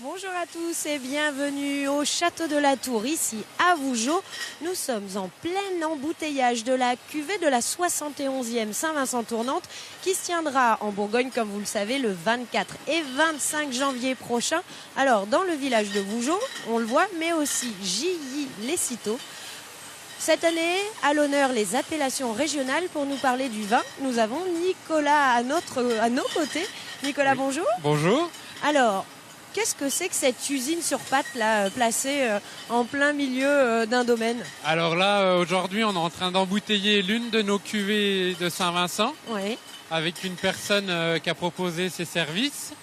Bonjour à tous et bienvenue au Château de la Tour, ici à Vougeot. Nous sommes en plein embouteillage de la cuvée de la 71e Saint-Vincent Tournante qui se tiendra en Bourgogne, comme vous le savez, le 24 et 25 janvier prochain. Alors, dans le village de Vougeot, on le voit, mais aussi Gilly-les-Citeaux. Cette année, à l'honneur, les appellations régionales. Pour nous parler du vin, nous avons Nicolas à nos côtés. Nicolas, oui. Bonjour. Bonjour. Alors, qu'est-ce que c'est que cette usine sur pattes là, placée en plein milieu d'un domaine? Alors là, aujourd'hui, on est en train d'embouteiller l'une de nos cuvées de Saint-Vincent, oui, avec une personne qui a proposé ses services.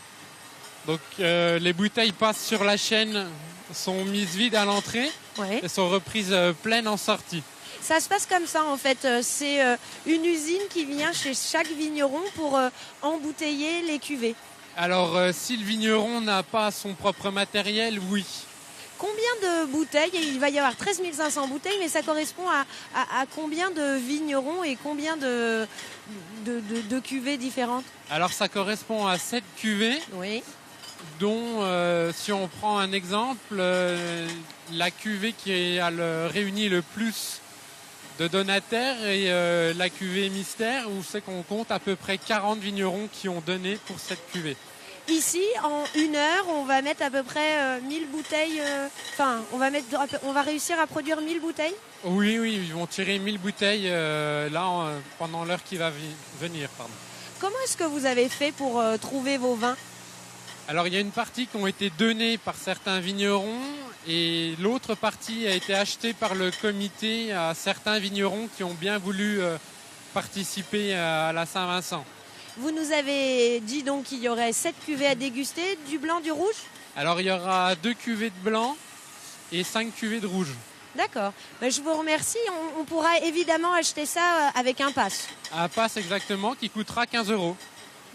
Donc les bouteilles passent sur la chaîne, sont mises vides à l'entrée, oui, et sont reprises pleines en sortie. Ça se passe comme ça en fait, c'est une usine qui vient chez chaque vigneron pour embouteiller les cuvées. Alors si le vigneron n'a pas son propre matériel, oui. Combien de bouteilles? Il va y avoir 13 500 bouteilles, mais ça correspond à combien de vignerons et combien de cuvées différentes? Alors ça correspond à 7 cuvées, oui, dont, si on prend un exemple, la cuvée qui a réuni le plus de donataires et la cuvée mystère, où c'est qu'on compte à peu près 40 vignerons qui ont donné pour cette cuvée. Ici, en 1 heure, on va mettre à peu près 1000 bouteilles, on va réussir à produire 1000 bouteilles? Oui, ils vont tirer 1000 bouteilles pendant l'heure qui va venir. Pardon. Comment est-ce que vous avez fait pour trouver vos vins? Alors, il y a une partie qui ont été données par certains vignerons et l'autre partie a été achetée par le comité à certains vignerons qui ont bien voulu participer à la Saint-Vincent. Vous nous avez dit donc qu'il y aurait 7 cuvées à déguster, du blanc, du rouge? Alors, il y aura 2 cuvées de blanc et 5 cuvées de rouge. D'accord. Je vous remercie. On pourra évidemment acheter ça avec un pass. Un pass exactement qui coûtera 15 €.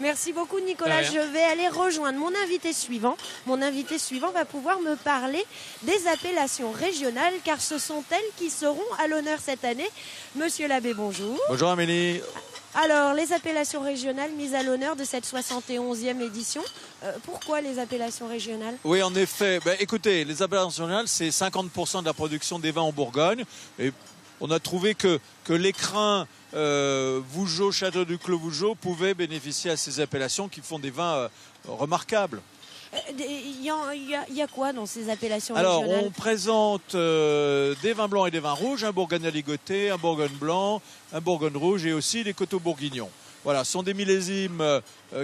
Merci beaucoup Nicolas, je vais aller rejoindre mon invité suivant. Mon invité suivant va pouvoir me parler des appellations régionales car ce sont elles qui seront à l'honneur cette année. Monsieur l'abbé, bonjour. Bonjour Amélie. Alors, les appellations régionales mises à l'honneur de cette 71e édition, pourquoi les appellations régionales? Oui, en effet. Écoutez, les appellations régionales, c'est 50% de la production des vins en Bourgogne. Et on a trouvé que l'écrin Vougeot, Château du Clos Vougeot pouvait bénéficier à ces appellations qui font des vins remarquables. Il y a quoi dans ces appellations Alors, régionales? on présente des vins blancs et des vins rouges, un Bourgogne aligoté, un Bourgogne blanc, un Bourgogne rouge et aussi des coteaux bourguignons. Voilà, ce sont des millésimes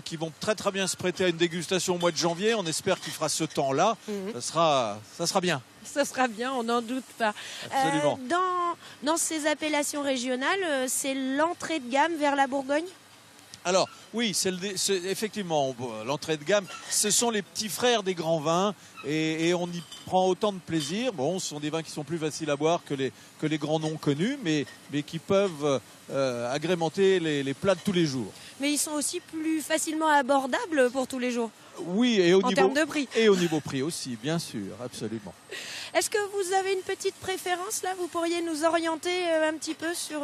qui vont très très bien se prêter à une dégustation au mois de janvier. On espère qu'il fera ce temps-là. Ça sera bien. Ça sera bien, on n'en doute pas. Absolument. Dans ces appellations régionales, c'est l'entrée de gamme vers la Bourgogne? Alors, oui, effectivement, l'entrée de gamme, ce sont les petits frères des grands vins et on y prend autant de plaisir. Bon, ce sont des vins qui sont plus faciles à boire que les grands noms connus, mais qui peuvent agrémenter les plats de tous les jours. Mais ils sont aussi plus facilement abordables pour tous les jours. Oui, et en termes de prix. Et au niveau prix aussi, bien sûr, absolument. Est-ce que vous avez une petite préférence là? Vous pourriez nous orienter un petit peu sur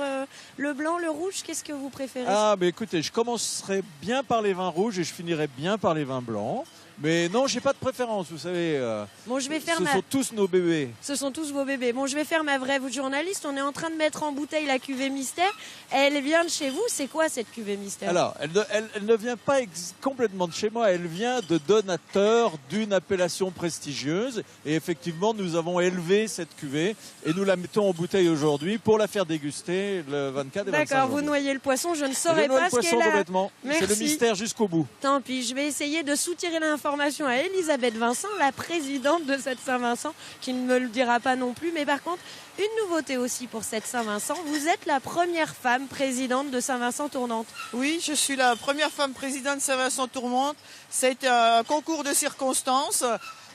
le blanc, le rouge? Qu'est-ce que vous préférez? Ah, mais écoutez, je commencerai bien par les vins rouges et je finirai bien par les vins blancs. Mais non, j'ai pas de préférence, vous savez. Bon, je vais faire ce sont tous nos bébés. Ce sont tous vos bébés. Bon, je vais faire ma vraie journaliste. On est en train de mettre en bouteille la cuvée mystère. Elle vient de chez vous. C'est quoi cette cuvée mystère? Alors, elle ne vient pas complètement de chez moi. Elle vient de donateurs d'une appellation prestigieuse. Et effectivement, nous avons élevé cette cuvée et nous la mettons en bouteille aujourd'hui pour la faire déguster le 24 et 25 D'accord, janvier. vous noyez le poisson. Je ne saurais pas ce qu'elle a. Complètement. C'est le mystère jusqu'au bout. Tant pis, je vais essayer de soutirer l'information à Elisabeth Vincent, la présidente de cette Saint-Vincent, qui ne me le dira pas non plus. Mais par contre, une nouveauté aussi pour cette Saint-Vincent, vous êtes la première femme présidente de Saint-Vincent Tournante. Oui, je suis la première femme présidente de Saint-Vincent Tournante. Ça a été un concours de circonstances.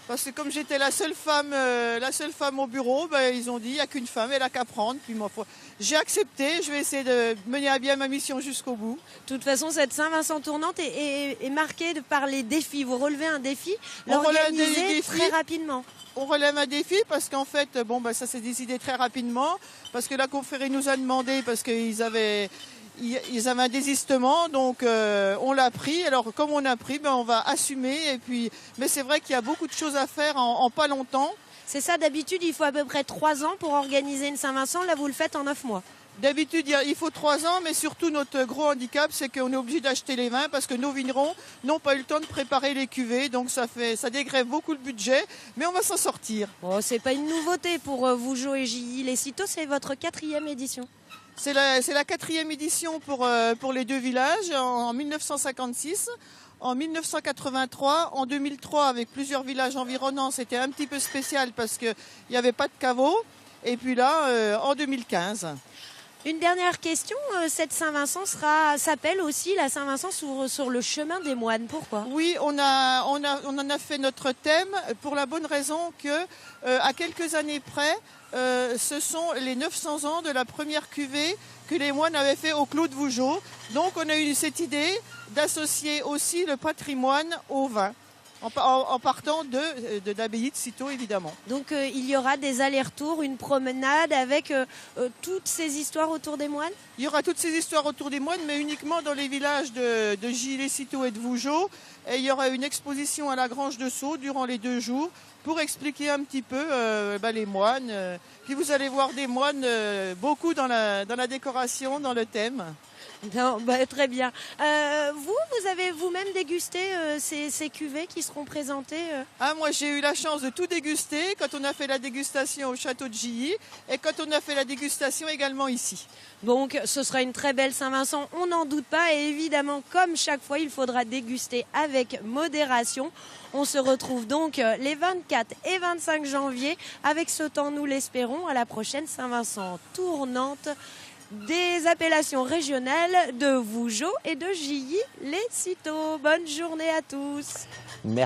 Parce que comme j'étais la seule femme au bureau, ils ont dit il n'y a qu'une femme, elle n'a qu'à prendre. Puis j'ai accepté, je vais essayer de mener à bien ma mission jusqu'au bout. De toute façon, cette Saint-Vincent Tournante est marquée par les défis. Vous relevez un défi, l'organiser très rapidement. On relève un défi parce qu'en fait, ça s'est décidé très rapidement. Parce que la confrérie nous a demandé, parce qu'ils avaient ils avaient un désistement, donc on l'a pris. Alors comme on a pris, on va assumer. Mais c'est vrai qu'il y a beaucoup de choses à faire en pas longtemps. C'est ça, d'habitude, il faut à peu près 3 ans pour organiser une Saint-Vincent. Là, vous le faites en 9 mois. D'habitude, il faut 3 ans, mais surtout notre gros handicap, c'est qu'on est obligé d'acheter les vins parce que nos vignerons n'ont pas eu le temps de préparer les cuvées. Donc ça dégrève beaucoup le budget, mais on va s'en sortir. Bon, c'est pas une nouveauté pour Vougeot et Gilly. Les Citeaux, c'est votre 4e édition. C'est la 4e édition pour les deux villages en 1956. En 1983, en 2003, avec plusieurs villages environnants, c'était un petit peu spécial parce qu'il n'y avait pas de caveau. Et puis là, en 2015. Une dernière question, cette Saint-Vincent s'appelle aussi la Saint-Vincent sur le chemin des moines. Pourquoi? Oui, on en a fait notre thème pour la bonne raison que, à quelques années près, ce sont les 900 ans de la première cuvée que les moines avaient fait au Clos de Vougeot. Donc on a eu cette idée d'associer aussi le patrimoine au vin. En partant de l'abbaye de Citeaux, évidemment. Donc il y aura des allers-retours, une promenade avec toutes ces histoires autour des moines? Il y aura toutes ces histoires autour des moines, mais uniquement dans les villages de Gilly, Citeaux et de Vougeot. Et il y aura une exposition à la Grange de Sceaux durant les 2 jours pour expliquer un petit peu les moines. Puis vous allez voir des moines beaucoup dans la décoration, dans le thème. Non, très bien. Vous avez vous-même dégusté ces cuvées qui seront présentées Moi, j'ai eu la chance de tout déguster quand on a fait la dégustation au château de Gilly et quand on a fait la dégustation également ici. Donc, ce sera une très belle Saint-Vincent, on n'en doute pas. Et évidemment, comme chaque fois, il faudra déguster avec modération. On se retrouve donc les 24 et 25 janvier avec ce temps, nous l'espérons, à la prochaine Saint-Vincent tournante des appellations régionales de Vougeot et de Gilly les Citeaux. Bonne journée à tous. Merci.